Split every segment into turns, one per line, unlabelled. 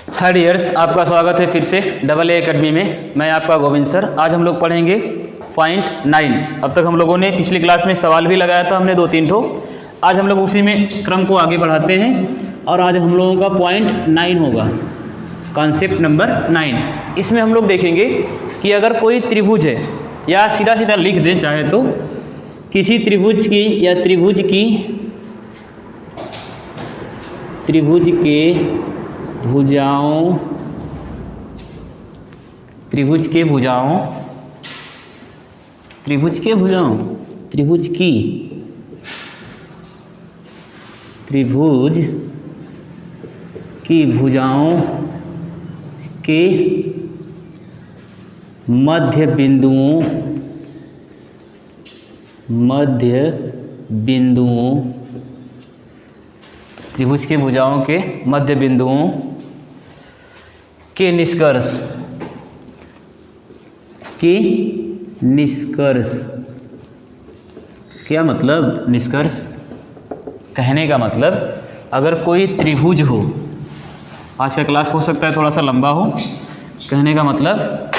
हाय dears, आपका स्वागत है फिर से AA एकेडमी में। मैं आपका गोविंद सर। आज हम लोग पढ़ेंगे पॉइंट 9। अब तक हम लोगों ने पिछली क्लास में सवाल भी लगाया था हमने 2-3 ठो। आज हम लोग उसी में क्रम को आगे बढ़ाते हैं और आज हम लोगों का पॉइंट 9 होगा, कॉन्सेप्ट नंबर 9। इसमें हम लोग देखेंगे कि अगर कोई त्रिभुज है, या सीधा सीधा लिख दें चाहे तो, किसी त्रिभुज की या त्रिभुज की भुजाओं के मध्य बिंदुओं त्रिभुज के भुजाओं के मध्य बिंदुओं के निष्कर्ष क्या मतलब? निष्कर्ष कहने का मतलब, अगर कोई त्रिभुज हो, आज का क्लास हो सकता है थोड़ा सा लंबा हो, कहने का मतलब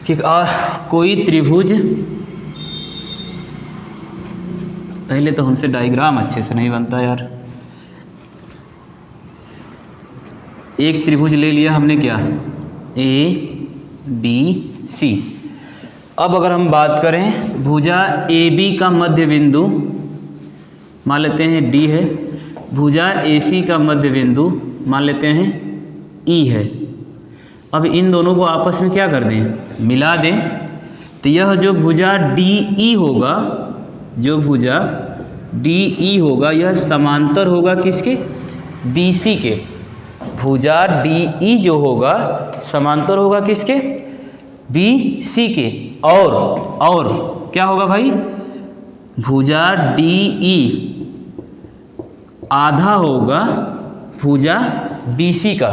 कि कोई त्रिभुज, पहले तो हमसे डायग्राम अच्छे से नहीं बनता यार। एक त्रिभुज ले लिया हमने, क्या? ABC। अब अगर हम बात करें भुजा AB का मध्य बिंदु, मान लेते हैं D है, भुजा AC का मध्य बिंदु मान लेते हैं E है। अब इन दोनों को आपस में क्या कर दें? मिला दें। तो यह जो भुजा DE होगा, जो भुजा DE होगा, यह समांतर होगा किसके? BC के। भुजा DE जो होगा समांतर होगा किसके? BC के। और क्या होगा भाई? भुजा DE आधा होगा भुजा BC का।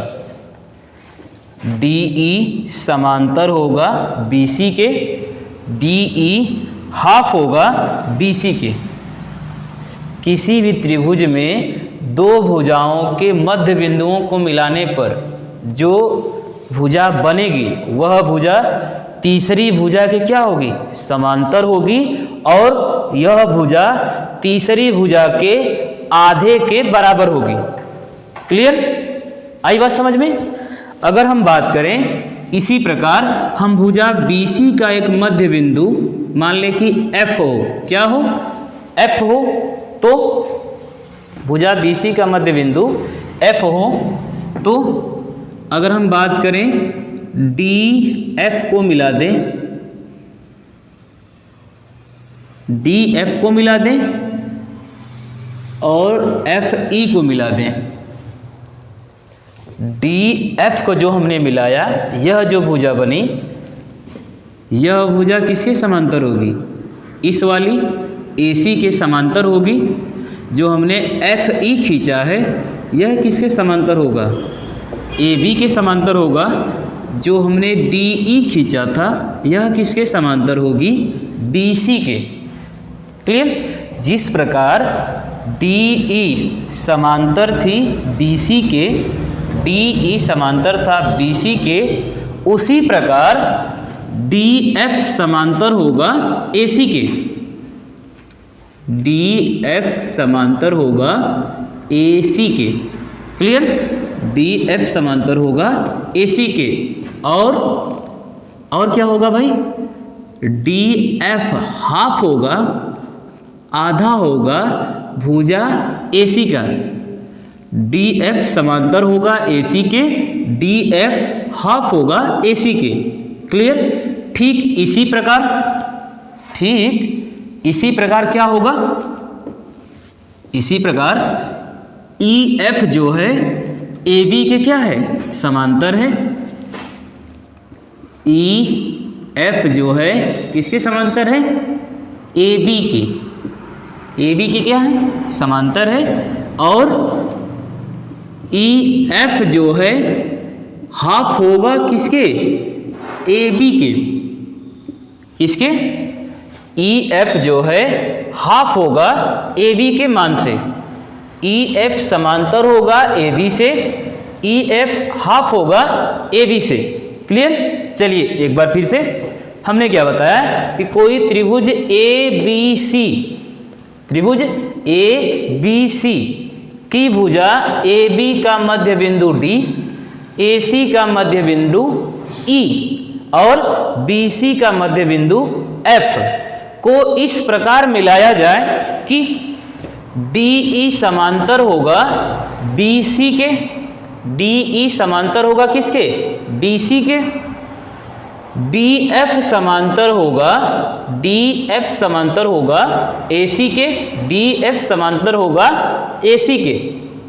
DE समांतर होगा BC के, DE हाफ होगा BC के। किसी भी त्रिभुज में दो भुजाओं के मध्य बिंदुओं को मिलाने पर जो भुजा बनेगी वह भुजा तीसरी भुजा के क्या होगी? समांतर होगी, और यह भुजा तीसरी भुजा के आधे के बराबर होगी। क्लियर? आई बात समझ में? अगर हम बात करें इसी प्रकार, हम भुजा BC का एक मध्य बिंदु मान लें कि F हो। क्या हो? F हो। तो भुजा BC का मध्य बिंदु F हो, तो अगर हम बात करें DF को मिला दें, DF को मिला दें और FE को मिला दें। DF को जो हमने मिलाया, यह जो भुजा बनी, यह भुजा किसके समांतर होगी? इस वाली AC के समांतर होगी। जो हमने FE खींचा है, यह किसके समांतर होगा? AB के समांतर होगा। जो हमने DE खींचा था, यह किसके समांतर होगी? BC के। क्लियर? जिस प्रकार DE समांतर थी BC के, DE समांतर था BC के, उसी प्रकार DF समांतर होगा AC के। DF समांतर होगा AC के। क्लियर? DF समांतर होगा AC के। और क्या होगा भाई? DF हाफ होगा, आधा होगा भुजा AC का। DF समांतर होगा AC के, DF हाफ होगा AC के। क्लियर? ठीक इसी प्रकार क्या होगा? इसी प्रकार EF जो है AB के क्या है? समांतर है। EF जो है किसके समांतर है? AB के। AB के क्या है? समांतर है। और EF जो है हाफ होगा किसके? AB के। किसके? EF जो है हाफ होगा AB के मान से। EF समांतर होगा AB से, EF हाफ होगा AB से। क्लियर? चलिए एक बार फिर से हमने क्या बताया कि कोई त्रिभुज ABC, त्रिभुज ABC की भुजा AB का मध्य बिंदु D, AC का मध्य बिंदु E और BC का मध्य बिंदु F को इस प्रकार मिलाया जाए कि DE समांतर होगा BC के, DE समांतर होगा किसके? BC के, DF समांतर होगा, DF समांतर होगा AC के, DF समांतर होगा AC के।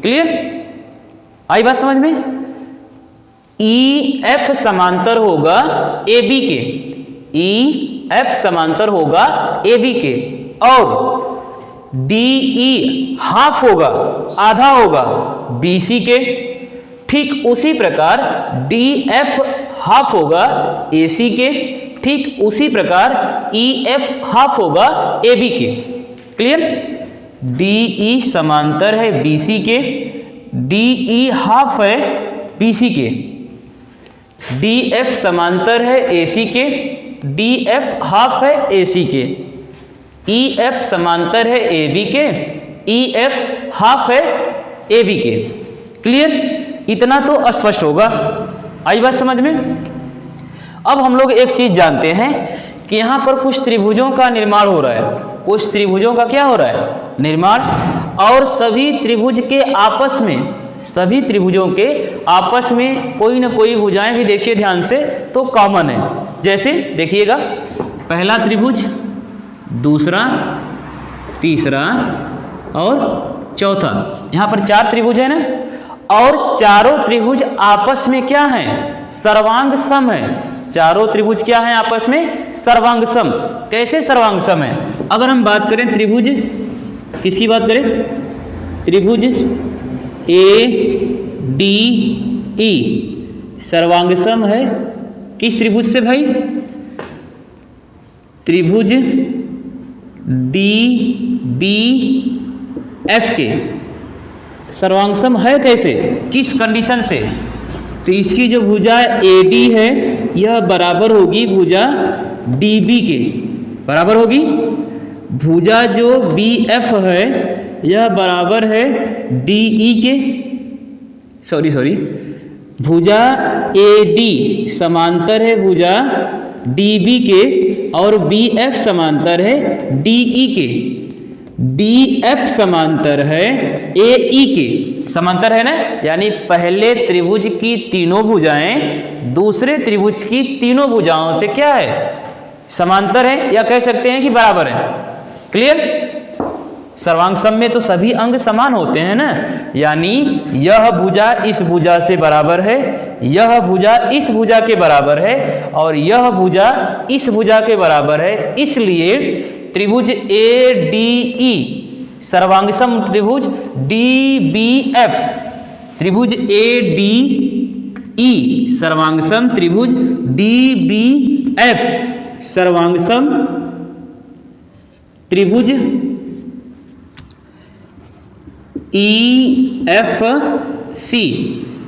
क्लियर? आई बात समझ में? EF समांतर होगा AB के, EF समांतर होगा AB के और DE हाफ होगा, आधा होगा BC के। ठीक उसी प्रकार DF हाफ होगा AC के, ठीक उसी प्रकार EF हाफ होगा AB के। क्लियर? DE समांतर है BC के, DE हाफ है BC के, DF समांतर है AC के, DF हाफ है AC के, EF समांतर है AB के, EF हाफ है AB के। क्लियर? इतना तो स्पष्ट होगा। आई बात समझ में? अब हम लोग एक चीज जानते हैं कि यहाँ पर कुछ त्रिभुजों का निर्माण हो रहा है, कुछ त्रिभुजों का क्या हो रहा है? निर्माण। और सभी त्रिभुज के आपस में, सभी त्रिभुजों के आपस में कोई ना कोई भुजाएं भी देखिए ध्यान से तो कॉमन है। जैसे देखिएगा, पहला त्रिभुज, दूसरा, तीसरा और चौथा, यहाँ पर 4 त्रिभुज है ना, और चारों त्रिभुज आपस में क्या हैं? सर्वांग सम है। चारों त्रिभुज क्या हैं आपस में? सर्वांग सम। कैसे सर्वांग सम है? अगर हम बात करें त्रिभुज, किसकी बात करें? त्रिभुज ADE सर्वांग सम है किस त्रिभुज से भाई? त्रिभुज DBF के सर्वांग सम है। कैसे? किस कंडीशन से? तो इसकी जो भुजा AD है यह बराबर होगी भुजा DB के, बराबर होगी। भुजा जो BF है यह बराबर है DE के, सॉरी भुजा AD समांतर है भुजा DB के और BF समांतर है DE के, DF समांतर है AE के। समांतर है ना, यानी पहले त्रिभुज की तीनों भुजाएं दूसरे त्रिभुज की तीनों भुजाओं से क्या है? समांतर है, या कह सकते हैं कि बराबर है। क्लियर? सर्वांग सम में तो सभी अंग समान होते हैं ना, यानी यह भुजा इस भुजा से बराबर है, यह भुजा इस भुजा के बराबर है और यह भुजा इस भुजा के बराबर है। इसलिए त्रिभुज ADE सर्वांग सम त्रिभुज DBF, त्रिभुज ADE सर्वांग सम त्रिभुज DBF सर्वांग सम त्रिभुज EFC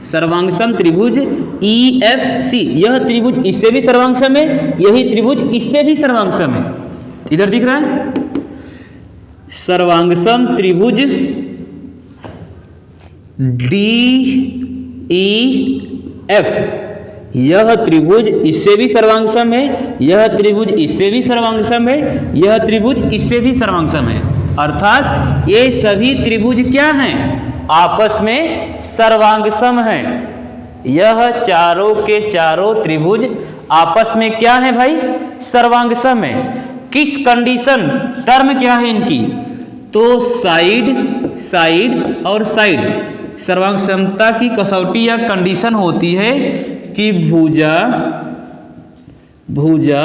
सर्वांग सम त्रिभुज EFC। यह त्रिभुज इससे भी सर्वांग सम है, यही त्रिभुज इससे भी सर्वांग सम है। इधर दिख रहा है सर्वांग सम त्रिभुज DEF। यह त्रिभुज इससे भी सर्वांग सम है, यह त्रिभुज इससे भी सर्वांग सम है, यह त्रिभुज इससे भी सर्वांग सम है। अर्थात ये सभी त्रिभुज क्या हैं? आपस में सर्वांग सम हैं। यह चारों के चारों त्रिभुज आपस में क्या है भाई? सर्वांग सम है। किस कंडीशन, टर्म क्या है इनकी? तो साइड, साइड और साइड। सर्वांग समता की कसौटी या कंडीशन होती है कि भुजा भुजा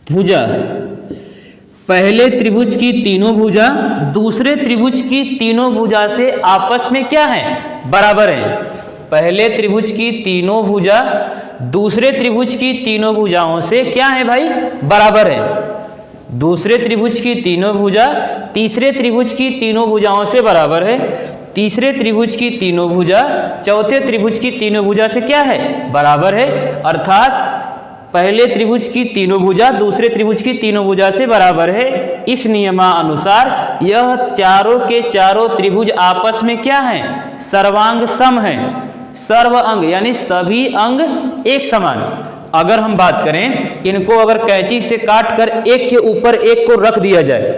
भुजा पहले त्रिभुज की तीनों भुजा दूसरे त्रिभुज की तीनों भुजा से आपस में क्या है? बराबर है। पहले त्रिभुज की तीनों भुजा दूसरे त्रिभुज की तीनों भुजाओं से क्या है भाई? बराबर है। दूसरे त्रिभुज की तीनों भुजा तीसरे त्रिभुज की तीनों भुजाओं से बराबर है, तीसरे त्रिभुज की तीनों भुजा चौथे त्रिभुज की तीनों भुजा से क्या है, बराबर है। अर्थात पहले त्रिभुज की तीनों भुजा दूसरे त्रिभुज की तीनों भुजा से बराबर है। इस नियमानुसार यह चारों के चारों त्रिभुज आपस में क्या हैं, सर्वांग सम हैं। सर्व अंग यानी सभी अंग एक समान। अगर हम बात करें, इनको अगर कैंची से काट कर एक के ऊपर एक को रख दिया जाए,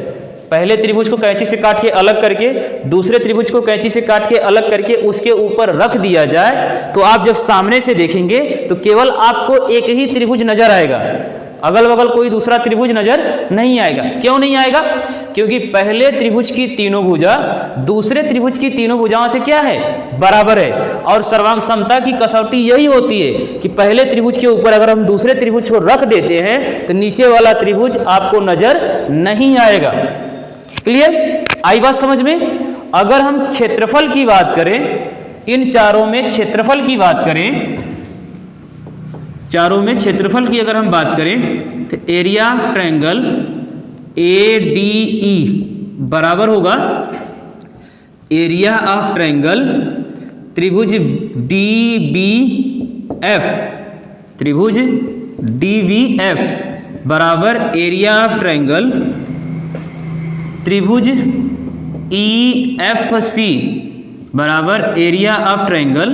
पहले त्रिभुज को कैंची से काट के अलग करके दूसरे त्रिभुज को कैंची से काट के अलग करके उसके ऊपर रख दिया जाए, तो आप जब सामने से देखेंगे तो केवल आपको एक ही त्रिभुज नजर आएगा, अगल बगल कोई दूसरा त्रिभुज नजर नहीं आएगा। क्यों नहीं आएगा? क्योंकि पहले त्रिभुज की तीनों भुजा दूसरे त्रिभुज की तीनों भुजाओं से क्या है, बराबर है। और सर्वांग समता की कसौटी यही होती है कि पहले त्रिभुज के ऊपर अगर हम दूसरे त्रिभुज को रख देते हैं तो नीचे वाला त्रिभुज आपको नजर नहीं आएगा। क्लियर? आई बात समझ में? अगर हम क्षेत्रफल की बात करें, इन चारों में क्षेत्रफल की बात करें, चारों में क्षेत्रफल की अगर हम बात करें तो एरिया ऑफ ट्रायंगल ADE बराबर होगा एरिया ऑफ ट्रायंगल त्रिभुज DBF, त्रिभुज DBF बराबर एरिया ऑफ ट्रायंगल त्रिभुज EFC बराबर एरिया ऑफ ट्रायंगल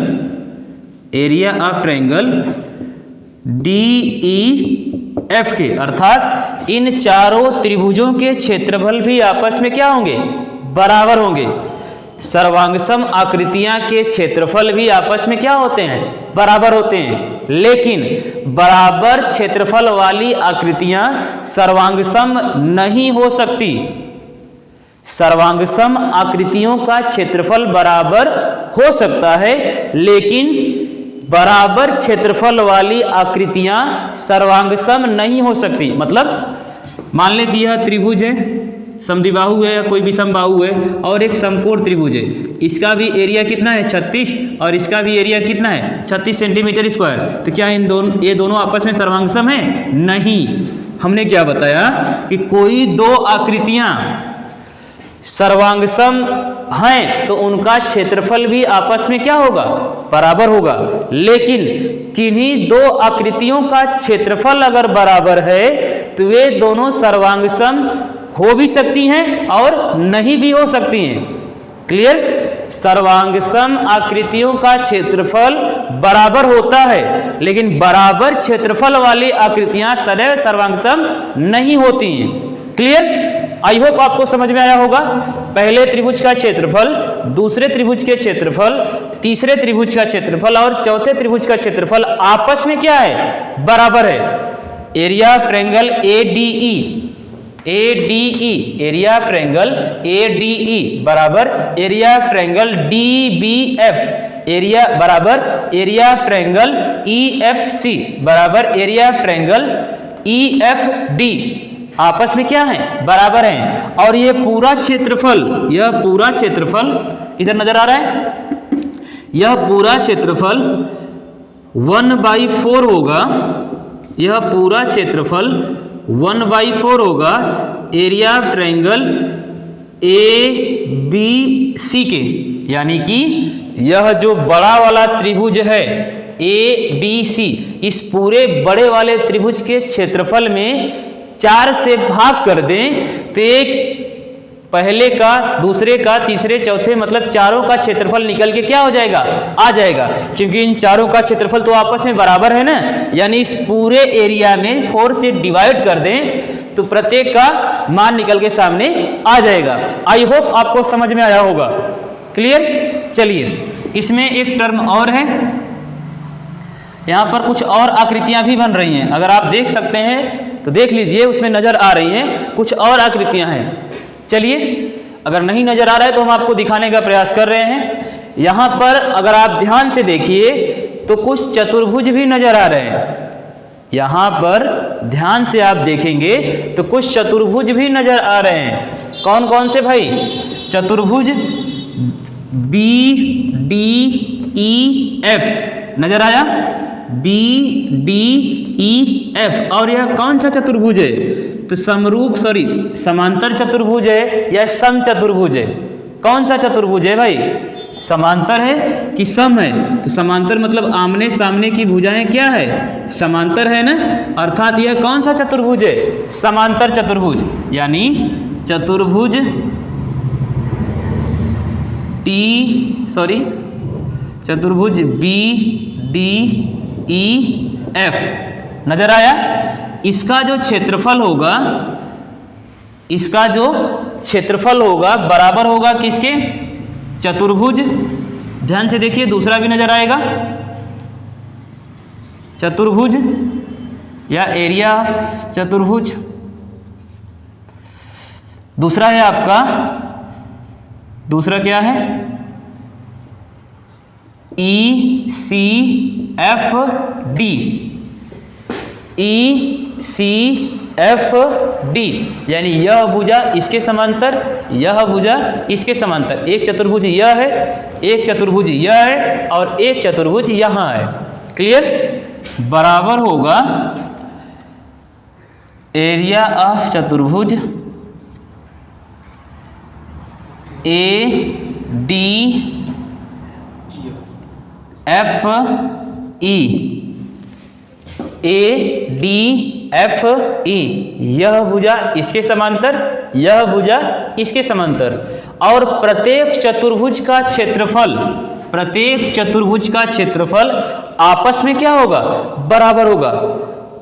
DEF के। अर्थात इन चारों त्रिभुजों के क्षेत्रफल भी आपस में क्या होंगे, बराबर होंगे। सर्वांगसम आकृतियां के क्षेत्रफल भी आपस में क्या होते हैं, बराबर होते हैं। लेकिन बराबर क्षेत्रफल वाली आकृतियां सर्वांगसम नहीं हो सकती। सर्वांगसम आकृतियों का क्षेत्रफल बराबर हो सकता है, लेकिन बराबर क्षेत्रफल वाली आकृतियां सर्वांगसम नहीं हो सकती। मतलब मान लें कि यह त्रिभुज है, समद्विबाहु है या कोई भी समबाहु है, और एक समकोण त्रिभुज है। इसका भी एरिया कितना है, 36, और इसका भी एरिया कितना है, 36 सेंटीमीटर स्क्वायर। तो क्या ये दोनों आपस में सर्वांगसम है? नहीं। हमने क्या बताया कि कोई दो आकृतियां सर्वांगसम हैं तो उनका क्षेत्रफल भी आपस में क्या होगा, बराबर होगा। लेकिन किन्हीं दो आकृतियों का क्षेत्रफल अगर बराबर है तो वे दोनों सर्वांगसम हो भी सकती हैं और नहीं भी हो सकती हैं। क्लियर? सर्वांगसम आकृतियों का क्षेत्रफल बराबर होता है, लेकिन बराबर क्षेत्रफल वाली आकृतियां सदैव सर्वांगसम नहीं होती हैं। क्लियर? आई होप आपको समझ में आया होगा। पहले त्रिभुज का क्षेत्रफल, दूसरे त्रिभुज के क्षेत्रफल, तीसरे त्रिभुज का क्षेत्रफल और चौथे त्रिभुज का क्षेत्रफल आपस में क्या है, बराबर है। Area of triangle ADE area of triangle ADE बराबर area of triangle DBF area बराबर एरिया ऑफ ट्रायंगल EFC बराबर एरिया ऑफ ट्रायंगल EFD आपस में क्या है, बराबर हैं। और ये पूरा क्षेत्रफल, यह पूरा क्षेत्रफल इधर नजर आ रहा है, यह पूरा क्षेत्रफल 1/4 होगा। यह पूरा क्षेत्रफल 1/4 होगा एरिया ऑफ ट्रायंगल ABC के। यानी कि यह जो बड़ा वाला त्रिभुज है ABC, इस पूरे बड़े वाले त्रिभुज के क्षेत्रफल में 4 से भाग कर दें तो एक पहले का, दूसरे का, तीसरे, चौथे मतलब चारों का क्षेत्रफल निकल के क्या हो जाएगा, आ जाएगा। क्योंकि इन चारों का क्षेत्रफल तो आपस में बराबर है ना। यानी इस पूरे एरिया में 4 से डिवाइड कर दें तो प्रत्येक का मान निकल के सामने आ जाएगा। आई होप आपको समझ में आया होगा। क्लियर? चलिए, इसमें एक टर्म और है, यहाँ पर कुछ और आकृतियां भी बन रही हैं। अगर आप देख सकते हैं तो देख लीजिए, उसमें नजर आ रही हैं कुछ और आकृतियां हैं। चलिए, अगर नहीं नजर आ रहा है तो हम आपको दिखाने का प्रयास कर रहे हैं। यहाँ पर अगर आप ध्यान से देखिए तो कुछ चतुर्भुज भी नजर आ रहे हैं। यहाँ पर ध्यान से आप देखेंगे तो कुछ चतुर्भुज भी नजर आ रहे हैं। कौन कौन से भाई? चतुर्भुज BDEF नजर आया, BDEF। और यह कौन सा चतुर्भुज है? तो समांतर चतुर्भुज है या सम चतुर्भुज है? कौन सा चतुर्भुज है भाई? समांतर है कि सम है? तो समांतर मतलब आमने सामने की भुजाएं क्या है? समांतर है ना, अर्थात यह कौन सा चतुर्भुज है? समांतर चतुर्भुज। यानी चतुर्भुज चतुर्भुज BDEF नजर आया? इसका जो क्षेत्रफल होगा बराबर होगा किसके? चतुर्भुज। ध्यान से देखिए, दूसरा भी नजर आएगा, चतुर्भुज या एरिया चतुर्भुज। दूसरा है आपका, दूसरा क्या है? ECFD। ECFD यानी यह भुजा इसके समांतर, यह भुजा इसके समांतर। एक चतुर्भुज यह है, एक चतुर्भुज यह है और एक चतुर्भुज यहाँ है। क्लियर? बराबर होगा एरिया ऑफ चतुर्भुज ADFE। यह भुजा इसके समांतर, यह भुजा इसके समांतर। और प्रत्येक चतुर्भुज का क्षेत्रफल आपस में क्या होगा? बराबर होगा।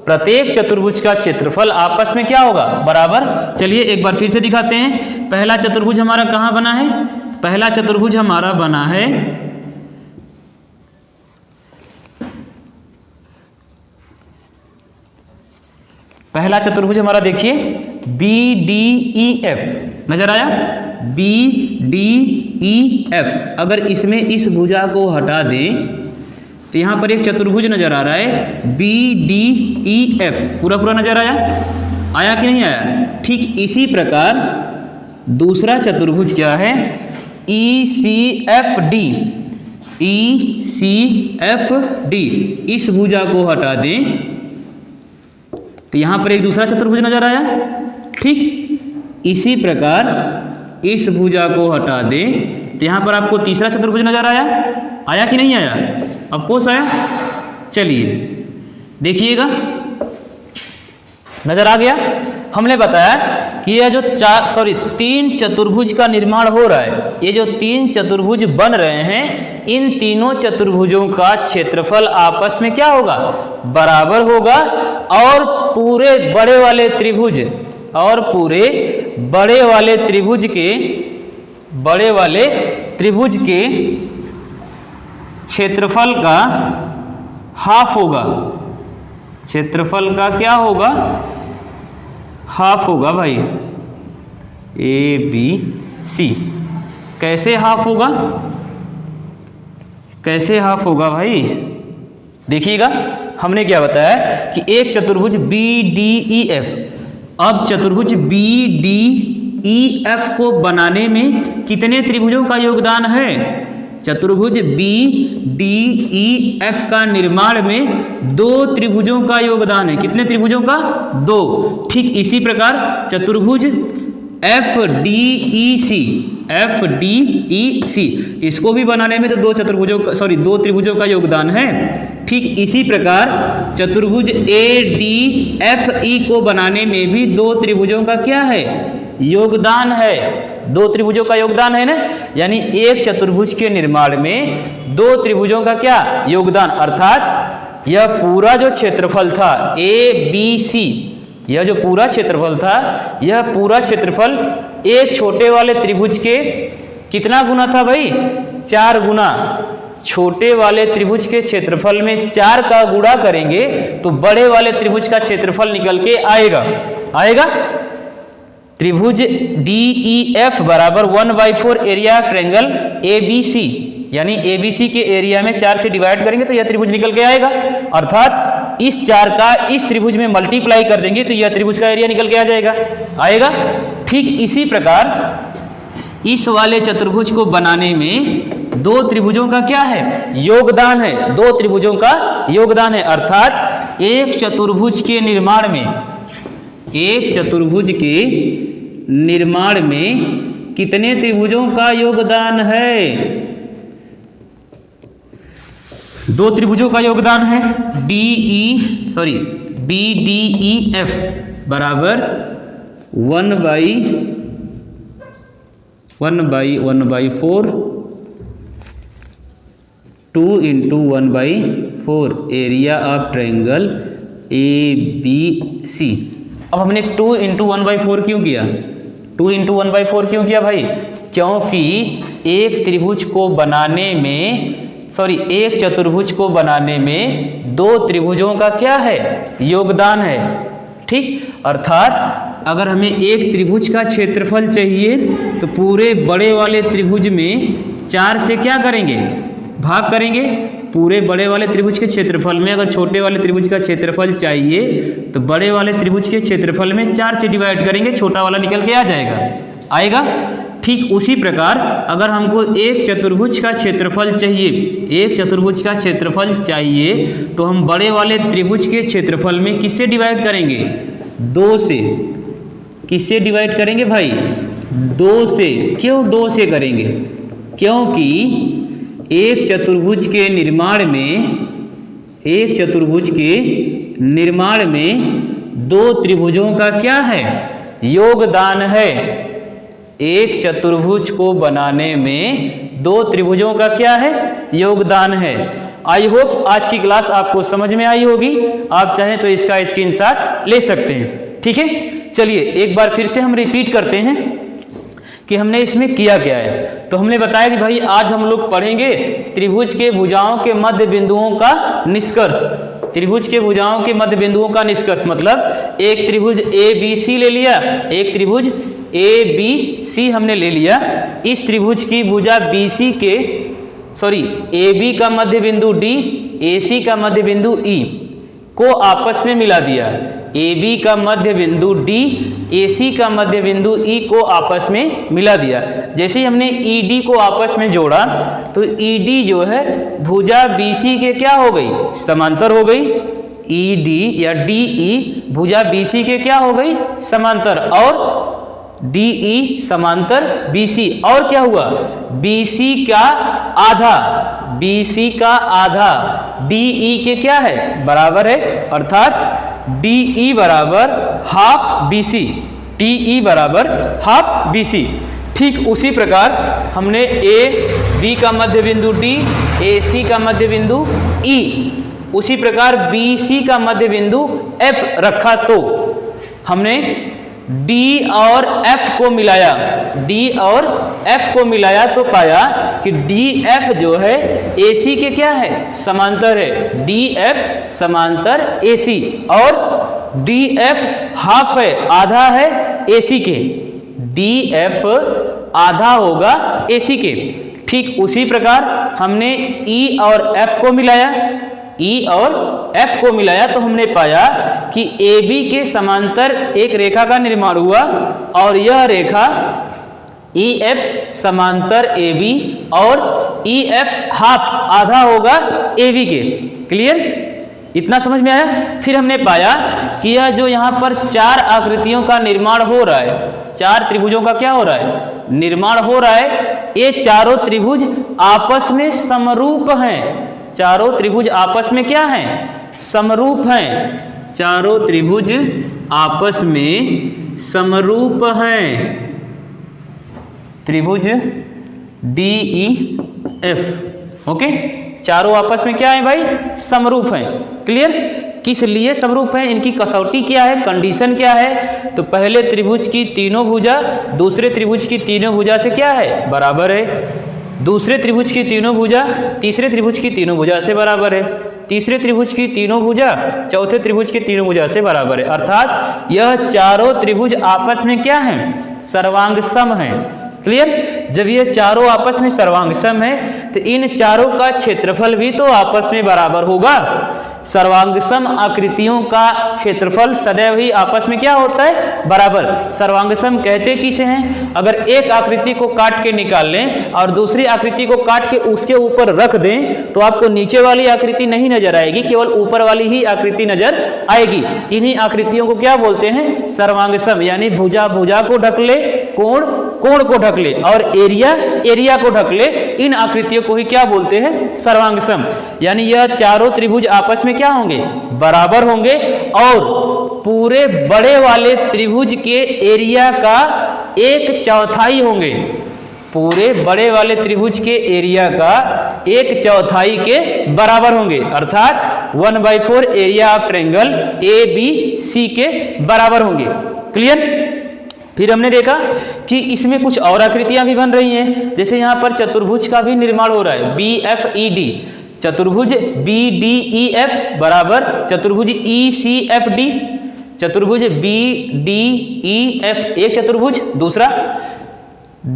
प्रत्येक चतुर्भुज का क्षेत्रफल आपस में क्या होगा? बराबर। चलिए एक बार फिर से दिखाते हैं। पहला चतुर्भुज हमारा कहाँ बना है? पहला चतुर्भुज हमारा बना है देखिए BDEF नजर आया? BDEF। अगर इसमें इस भुजा को हटा दें तो यहाँ पर एक चतुर्भुज नजर आ रहा है BDEF। पूरा नजर आया? आया कि नहीं आया? ठीक इसी प्रकार दूसरा चतुर्भुज क्या है? ECFD। इस भुजा को हटा दें तो यहाँ पर एक दूसरा चतुर्भुज नजर आया। ठीक इसी प्रकार इस भुजा को हटा दें तो यहाँ पर आपको तीसरा चतुर्भुज नजर आया। आया कि नहीं आया? ऑफ कोर्स आया। चलिए देखिएगा, नजर आ गया। हमने बताया कि यह जो तीन चतुर्भुज का निर्माण हो रहा है, ये जो तीन चतुर्भुज बन रहे हैं, इन तीनों चतुर्भुजों का क्षेत्रफल आपस में क्या होगा? बराबर होगा। और पूरे बड़े वाले त्रिभुज के क्षेत्रफल का हाफ होगा। क्षेत्रफल का क्या होगा? हाफ होगा भाई। ABC। कैसे हाफ होगा भाई? देखिएगा, हमने क्या बताया कि एक चतुर्भुज BDEF। अब चतुर्भुज BDEF को बनाने में कितने त्रिभुजों का योगदान है? चतुर्भुज BDEF का निर्माण में 2 त्रिभुजों का योगदान है। कितने त्रिभुजों का? 2। ठीक इसी प्रकार चतुर्भुज FDEC इसको भी बनाने में तो 2 त्रिभुजों का योगदान है। ठीक इसी प्रकार चतुर्भुज ADFE को बनाने में भी 2 त्रिभुजों का क्या है? योगदान है। 2 त्रिभुजों का योगदान है ना। यानी एक चतुर्भुज के निर्माण में 2 त्रिभुजों का क्या योगदान? अर्थात यह पूरा जो क्षेत्रफल था ABC, यह जो पूरा क्षेत्रफल था, यह पूरा क्षेत्रफल एक छोटे वाले त्रिभुज के कितना गुना था भाई? 4 गुना। छोटे वाले त्रिभुज के क्षेत्रफल में 4 का गुणा करेंगे तो बड़े वाले त्रिभुज का क्षेत्रफल निकल के आएगा। त्रिभुज DEF बराबर 1/4 एरिया ट्रायंगल ABC। यानी ABC के एरिया में 4 से डिवाइड करेंगे तो यह त्रिभुज निकल के आएगा। अर्थात इस 4 का इस त्रिभुज में मल्टीप्लाई कर देंगे तो यह त्रिभुज का एरिया निकल के आएगा। ठीक इसी प्रकार इस वाले चतुर्भुज को बनाने में 2 त्रिभुजों का क्या है? योगदान है। 2 त्रिभुजों का योगदान है। अर्थात एक चतुर्भुज के निर्माण में एक चतुर्भुज के निर्माण में कितने त्रिभुजों का योगदान है? 2 त्रिभुजों का योगदान है। BDEF बराबर 1/1/4 2 × 1/4 एरिया ऑफ ट्रायंगल ABC। अब हमने 2 × 1/4 क्यों किया? 2 × 1/4 क्यों किया भाई? क्योंकि एक चतुर्भुज को बनाने में 2 त्रिभुजों का क्या है? योगदान है। ठीक, अर्थात अगर हमें एक त्रिभुज का क्षेत्रफल चाहिए तो पूरे बड़े वाले त्रिभुज में 4 से क्या करेंगे? भाग करेंगे। पूरे बड़े वाले त्रिभुज के क्षेत्रफल में अगर छोटे वाले त्रिभुज का क्षेत्रफल चाहिए तो बड़े वाले त्रिभुज के क्षेत्रफल में 4 से डिवाइड करेंगे, छोटा वाला निकल के आएगा। ठीक उसी प्रकार अगर हमको एक चतुर्भुज का क्षेत्रफल चाहिए, तो हम बड़े वाले त्रिभुज के क्षेत्रफल में किससे डिवाइड करेंगे? 2 से। किससे डिवाइड करेंगे भाई? 2 से। क्यों 2 से करेंगे? क्योंकि एक चतुर्भुज के निर्माण में 2 त्रिभुजों का क्या है? योगदान है। एक चतुर्भुज को बनाने में 2 त्रिभुजों का क्या है? योगदान है। आई होप आज की क्लास आपको समझ में आई होगी। आप चाहें तो इसका स्क्रीनशॉट ले सकते हैं। ठीक है, चलिए एक बार फिर से हम रिपीट करते हैं कि हमने इसमें किया क्या है। तो हमने बताया कि भाई आज हम लोग पढ़ेंगे त्रिभुज के भुजाओं के मध्य बिंदुओं का निष्कर्ष। त्रिभुज के भुजाओं के मध्य बिंदुओं का निष्कर्ष मतलब एक त्रिभुज ABC ले लिया, एक त्रिभुज ABC हमने ले लिया। इस त्रिभुज की भुजा AB का मध्य बिंदु D, AC का मध्य बिंदु E को आपस में मिला दिया। AB का मध्य बिंदु D, AC का मध्य बिंदु E को आपस में मिला दिया। जैसे ही हमने ED को आपस में जोड़ा तो ED जो है भुजा BC के क्या हो गई? समांतर हो गई। ED या DE भुजा BC के क्या हो गई? समांतर। और DE समांतर BC। और क्या हुआ? BC का आधा DE के क्या है? बराबर है। अर्थात DE बराबर हाफ BC। ठीक उसी प्रकार हमने AB का मध्य बिंदु D, AC का मध्य बिंदु E, उसी प्रकार BC का मध्य बिंदु F रखा तो हमने D और F को मिलाया तो पाया कि DF जो है AC के क्या है? समांतर है। DF समांतर AC और DF हाफ है, आधा है AC के। DF आधा होगा AC के। ठीक उसी प्रकार हमने E और F को मिलाया तो हमने पाया कि AB के समांतर एक रेखा का निर्माण हुआ और यह रेखा EF समांतर AB और EF हाफ आधा होगा AB के। क्लियर? इतना समझ में आया? फिर हमने पाया कि यह जो यहाँ पर 4 आकृतियों का निर्माण हो रहा है, 4 त्रिभुजों का क्या हो रहा है? निर्माण हो रहा है। ये चारों त्रिभुज आपस में समरूप हैं। चारों त्रिभुज आपस में क्या हैं? समरूप हैं। चारों त्रिभुज आपस में समरूप हैं। त्रिभुज DEF। ओके, चारों आपस में क्या है भाई? समरूप हैं। क्लियर? किस लिए समरूप हैं? इनकी कसौटी क्या है? कंडीशन क्या है? तो पहले त्रिभुज की तीनों भुजा दूसरे त्रिभुज की तीनों भुजा से क्या है? बराबर है। दूसरे त्रिभुज की तीनों भुजा तीसरे त्रिभुज की तीनों भुजा से बराबर है। तीसरे त्रिभुज की तीनों भुजा चौथे त्रिभुज की तीनों भुजा से बराबर है। अर्थात यह चारों त्रिभुज आपस में क्या हैं? सर्वांग सम हैं। क्लियर? जब ये चारों आपस में सर्वांग सम है तो इन चारों का क्षेत्रफल भी तो आपस में बराबर होगा। सर्वांगसम आकृतियों का क्षेत्रफल सदैव ही आपस में क्या होता है, बराबर। सर्वांगसम कहते किसे हैं, अगर एक आकृति को काट के निकाल लें और दूसरी आकृति को काट के उसके ऊपर रख दें तो आपको नीचे वाली आकृति नहीं नजर आएगी, केवल ऊपर वाली ही आकृति नजर आएगी। इन्हीं आकृतियों को क्या बोलते हैं, सर्वांगसम। यानी भुजा भुजा को ढक ले, कोण कोण को ढक ले और एरिया एरिया को ढक ले, इन आकृतियों को ही क्या बोलते हैं, सर्वांगसम। यानी यह चारों त्रिभुज आपस में क्या होंगे, बराबर होंगे और पूरे बड़े वाले त्रिभुज के एरिया का 1/4 होंगे। पूरे बड़े वाले त्रिभुज के एरिया का 1/4 के बराबर होंगे, अर्थात 1/4 एरिया ऑफ ट्रायंगल ABC के बराबर होंगे। क्लियर। फिर हमने देखा कि इसमें कुछ और आकृतियां भी बन रही हैं, जैसे यहाँ पर चतुर्भुज का भी निर्माण हो रहा है, BFED, चतुर्भुज BDEF बराबर चतुर्भुज ECFD, चतुर्भुज BDEF एक चतुर्भुज, दूसरा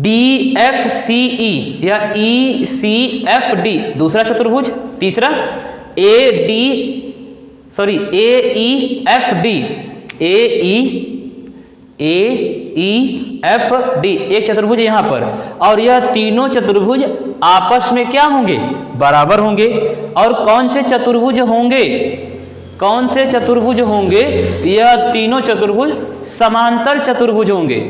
DFCE या ECFD दूसरा चतुर्भुज, तीसरा AEFD एक चतुर्भुज यहाँ पर। और यह तीनों चतुर्भुज आपस में क्या होंगे, बराबर होंगे। और कौन से चतुर्भुज होंगे, कौन से चतुर्भुज होंगे, यह तीनों चतुर्भुज समांतर चतुर्भुज होंगे।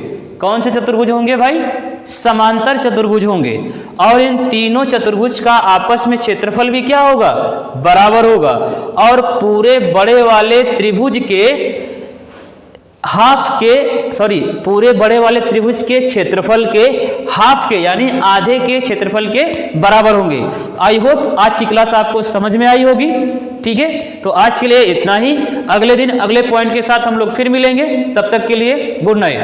कौन से चतुर्भुज होंगे भाई, समांतर चतुर्भुज होंगे। और इन तीनों चतुर्भुज का आपस में क्षेत्रफल भी क्या होगा, बराबर होगा। और पूरे बड़े वाले त्रिभुज के पूरे बड़े वाले त्रिभुज के क्षेत्रफल के हाफ के यानी आधे के क्षेत्रफल के बराबर होंगे। आई होप आज की क्लास आपको समझ में आई होगी। ठीक है, तो आज के लिए इतना ही। अगले दिन अगले पॉइंट के साथ हम लोग फिर मिलेंगे, तब तक के लिए गुड नाइट।